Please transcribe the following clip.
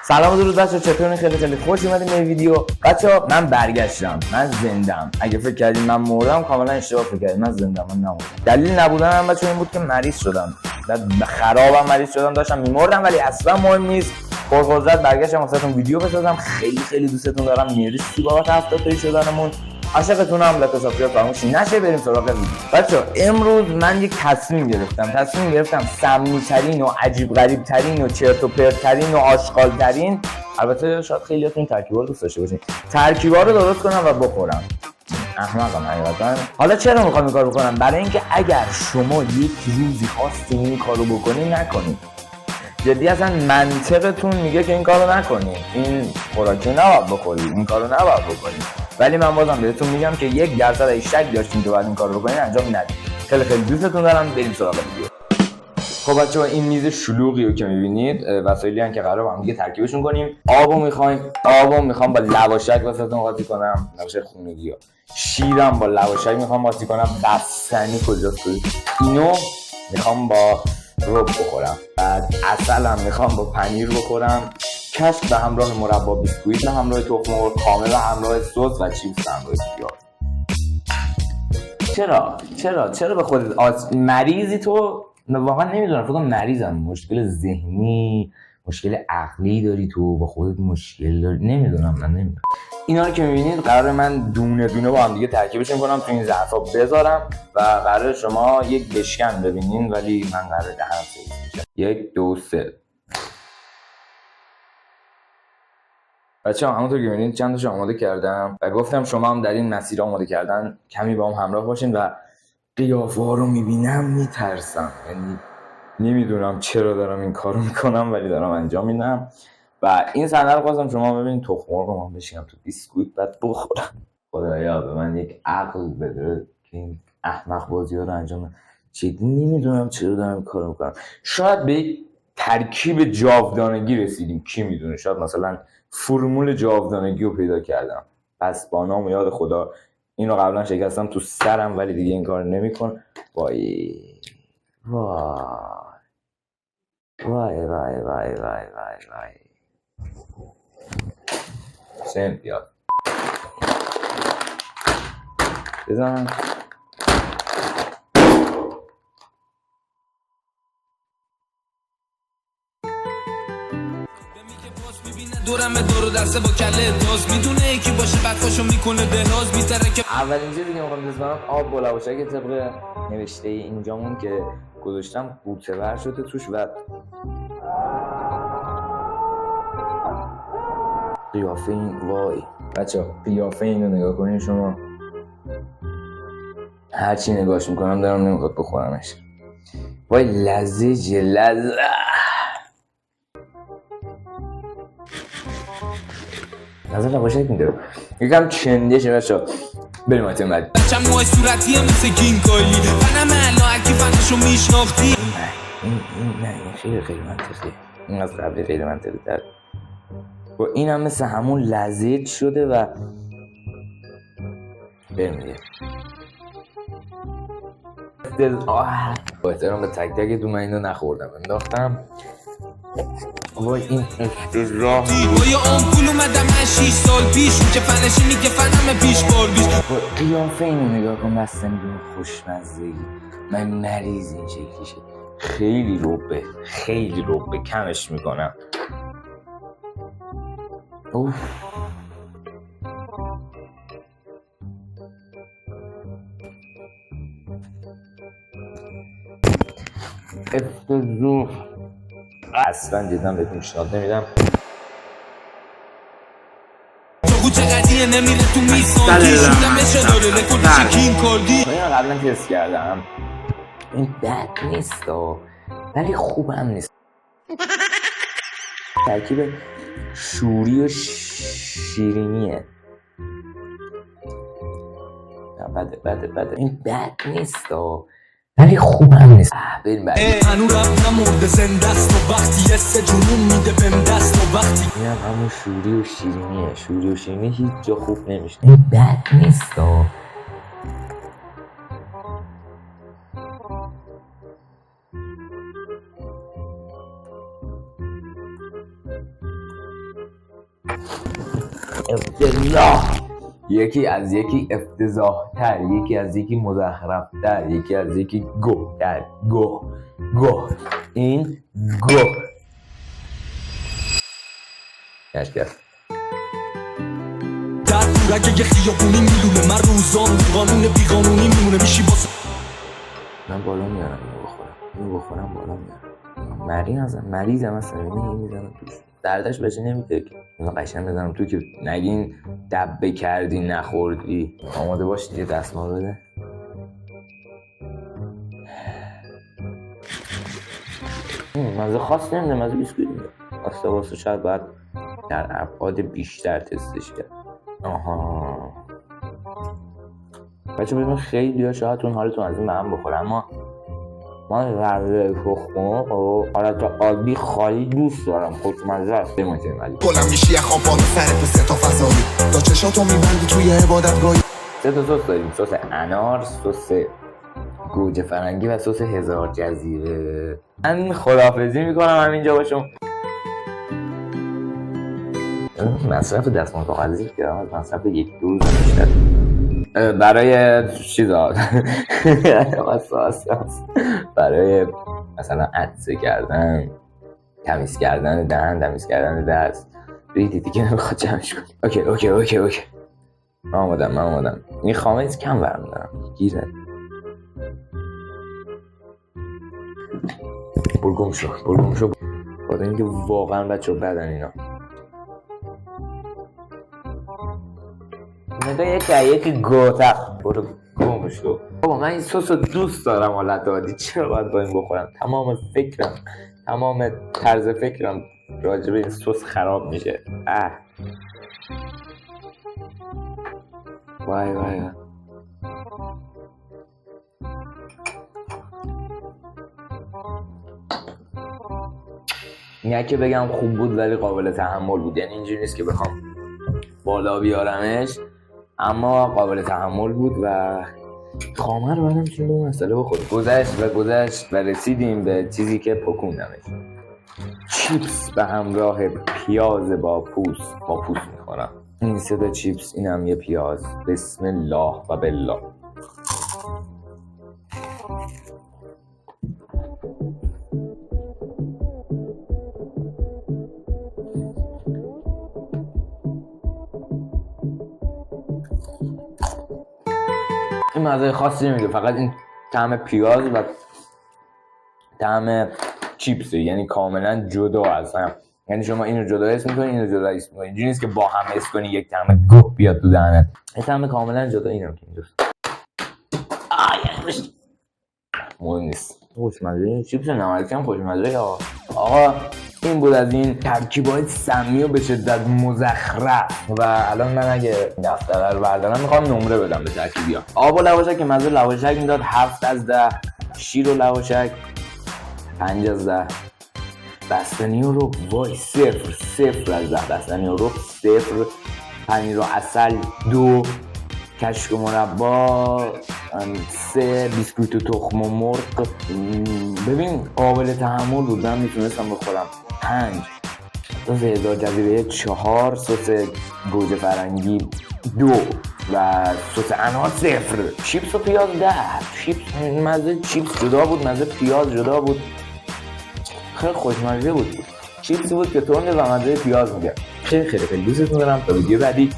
سلام و درود بچه‌ها، چطورین؟ خیلی خوش اومدین به ویدیو. بچه‌ها من برگشتم، من زنده‌ام. اگه فکر کردین من مردم کاملا اشتباه فکر کردین. من زنده‌ام، من نمردم. دلیل نبودنم بچه‌ها این بود که مریض شدم. بعد خرابم مریض شدم، داشتم میمردم، ولی اصلا مهم نیست. پرقدرت برگشتم واسهتون ویدیو بسازم. خیلی دوستتون دارم. مرسی بابت 70 تایی شدنمون. عاشقتونم. لاک و سابسکرایب فراموش نشه. بریم سراغ ویدیو. بچه‌ها امروز من یک تصمیم گرفتم سمی و عجیب غریب ترین و چرت و پرت ترین و آشغال ترین، البته شاید خیلیاتون این ترکیبا رو دوست داشته باشین، ترکیبا رو درست کنم و بخورم. احمقم حقیقتا. حالا چرا میخوام این کارو بکنم؟ برای اینکه اگر شما یک روزی خواستین این کارو بکنین نکنین. جدی اصلا منطقتون میگه که این کارو نکنین، این خوراکی نباید بخورید، این کارو نباید بکنین، ولی من بازم بهتون میگم که 1% اگه شک داشتین که باید این کارو بکنین انجام ندید. خیلی دوستتون دارم. بریم سراغ ویدیو. خب بچه‌ها این میز شلوغی رو که می‌بینید وسایلی ان که قراره با هم دیگه ترکیبشون کنیم. آبو میخوام با لواشک واسهتون قاطی کنم، لواشک خونگی‌ها. شیرم با لواشک میخوام قاطی کنم. بستنی کجاست؟ اینو میخوام با رب بخورم. بعد عسلم میخوام با پنیر بخورم. کشک به همراه مربا، بیسکویت به همراه تخم مرغ، کامل به همراه سس و چیپس به همراه پیاز. چرا به خودت مریضی تو؟ واقعا نمیدونم، فکر کنم مریضم. مشکل ذهنی، مشکل عقلی داری تو، با خودت مشکل داری. نمیدونم. اینا رو که میبینید قراره من دونه دونه با هم دیگه ترکیبشون کنم، تو این ظرفا بذارم و قراره شما یک بشکن ببینین، ولی من قراره دهنم سرویس بشه. 1 2 3. بچه‌ها همونطور که میبینید چند تاشو آماده کردم و گفتم شما هم در این مسیر آماده کردن کمی با هم همراه باشین. و قیافه ها رو میبینم میترسم، یعنی نمیدونم چرا دارم این کارو میکنم، ولی دارم انجام میدم. و این صحنه رو خواستم شما ببینید. تخم مرغ رو من بشینم تو بیسکویت بعد بخورم. خدایا به من یک عقل بده که این احمق بازی ها رو انجام بدم. جدی نمیدونم چرا دارم این کارو میکنم. شاید به ترکیب جاودانگی رسیدیم، کی میدونه. شاید مثلا فرمول جاودانگی رو پیدا کردم. پس با نام و یاد خدا اینو قبلا شکستم تو سرم، ولی دیگه این کار نمیکنم. وای سن بیاد بزن. دورم دور و دسته با کله داز میدونه یکی باشه بعد خوشو میکنه دراز میتره که اولین چیزی که میخوام تست کنم آب با لواشک طبق نوشته اینجامون که گذاشتم قوطه ور شده توش. و قیافه این، وای بچه قیافه اینو نگاه کنین شما. هرچی نگاهش میکنم دارم نمیخواد بخورمش. وای لذیذ. نظر لواشک میده یکم چنده شه بچه. بریم آیتم بعدی. بچم موهای صورتیه مثل کینگ کایلی فنم الا اکی فنشو میشناختی. این خیلی منطقیه. این از قبلی خیلی منطقی تر. و این هم مثل همون لذیذ شده و بریم دیگه. با احترام به تک تکتون من اینو نخوردم، انداختم. وای این افتضاح. با یه آمپول اومدم من 6 سال پیش که فنشی میگه فنم پیش بار بیش. قیافه اینو نگاه کن. بستنی به خوشمزگی. من مریض این شکلیشه. خیلی ربه کمش میکنم. اوف. افتضاح. اصلا دیدم بهتون پیشنهاد نمیدم. تو چقدیه نمیره تو میسان شدم بشه داره رکورد کین کردی. من اینو قبلا تست کردم. این بد نیست ولی خوبم نیست. ترکیب شوری و شیرینیه. بده. این بد نیست ولی خوبم نیست. بریم بعد. هنو رفتم مرده زنده است و وقتی یه سه جنون میده بهم دست و وقتی این هم همون شوری و شیرینیه. شوری و شیرینی هیچ جا خوب نمیشه. این بد نیست افتضاح، یکی از یکی افتضاح تر، یکی از یکی مزخرف تر، یکی از یکی گوه تر. گوه این گوه کشکش در پورک یه خیابونی میدونه من روزان قانون بیقانونی میمونه میشی واسه من بالا میارم اینو بخورم بالا میارم. مریضم اصلا اینو میزنم توش دردش بشه نمیده که اینو قشنگ بزنم تو که نگین دبه کردی نخوردی. آماده باش دیگه دستمال بده. مزه خاص نمیده، مزه بیسکویت میده. واسه شاید باید در ابعاد بیشتر تستش کرد. آها بچه ببین خیلی ها شاید اون حالتون از این به هم بخوره، اما من ورده شخمه و حالت عادی خالی دوست دارم. خوشمزه است بمونیم ولی بلند میشی اخواب بالا سرت به 3 تا فضایی تا چشاتو میبندی توی عبادتگاهی. 3 تا سس داریم، سس انار، سس گوجه فرنگی و سس 1000 جزیره. من خداحافظی میکنم همینجا باشم. مصرف دستمال کاغذی کردم از مصرف 1-2 روز بیشتر برای چیزا برای مثلا عطسه کردن، تمیز کردن دهن، تمیز کردن دست. دیدی دیگه نمیخواد جمعش کنی. اوکی من آمادم. این خامه ایز کم برمیدارم گیره. برگم شو با اینکه واقعا بچه بدن اینا. نگاه یکی گوتق برو گم شو. بابا من این سس رو دوست دارم حالت عادی، چرا باید با این بخورم؟ تمام طرز فکرم راجع به این سس خراب میشه. وای نه که بگم خوب بود ولی قابل تحمل بود، یعنی اینجوری نیست که بخوام بالا بیارمش، اما قابل تحمل بود و خامه رو بعدم چون به اون مسئله بخورد. گذشت و رسیدیم به چیزی که پکوندمش. چیپس به همراه پیاز با پوست میخورم. این 3 تا چیپس، اینم یه پیاز. بسم الله و بالله. این مزه خاصی نمیده، فقط این طعم پیاز و طعم چیپسه، یعنی کاملا جدا از هم. یعنی شما اینو جدا اسم می‌کنی، اینو جدا اسم می‌کنی. اینجوری نیست که با هم اسم کنی یک طعم گوه بیاد تو دهنت. این طعم کاملا جدا. اینم که اینجاست. مهم نیست. خوشمزه چیپس نمکی هم خوشمزه. یا آقا این بود از این ترکیبات سمی و به شدت مزخرف. و الان من اگه دفتر رو بردارم میخوام نمره بدم به ترکیبیا. آب و لواشک که مزه لواشک میداد 7 از 10. شیر و لواشک 5 از 10. بستنی و رب وای 0 از 10. بستنی و رب 0. پنیر و عسل 2. کشک و مربا 3. بیسکویت و تخم و مرغ ببین قابل تحمل بود، من میتونستم بخورم. 5. سس 1000 جزیره 4. سس گوجه فرنگی 2 و سس انار 0. چیپس و پیاز 10. چیپس مزه چیپس جدا بود، مزه پیاز جدا بود. خیلی خوشمزه بود. چیپسی بود که تنده و مزه پیاز میگه. خیلی دوستتون دارم. تا ویدیو بعدی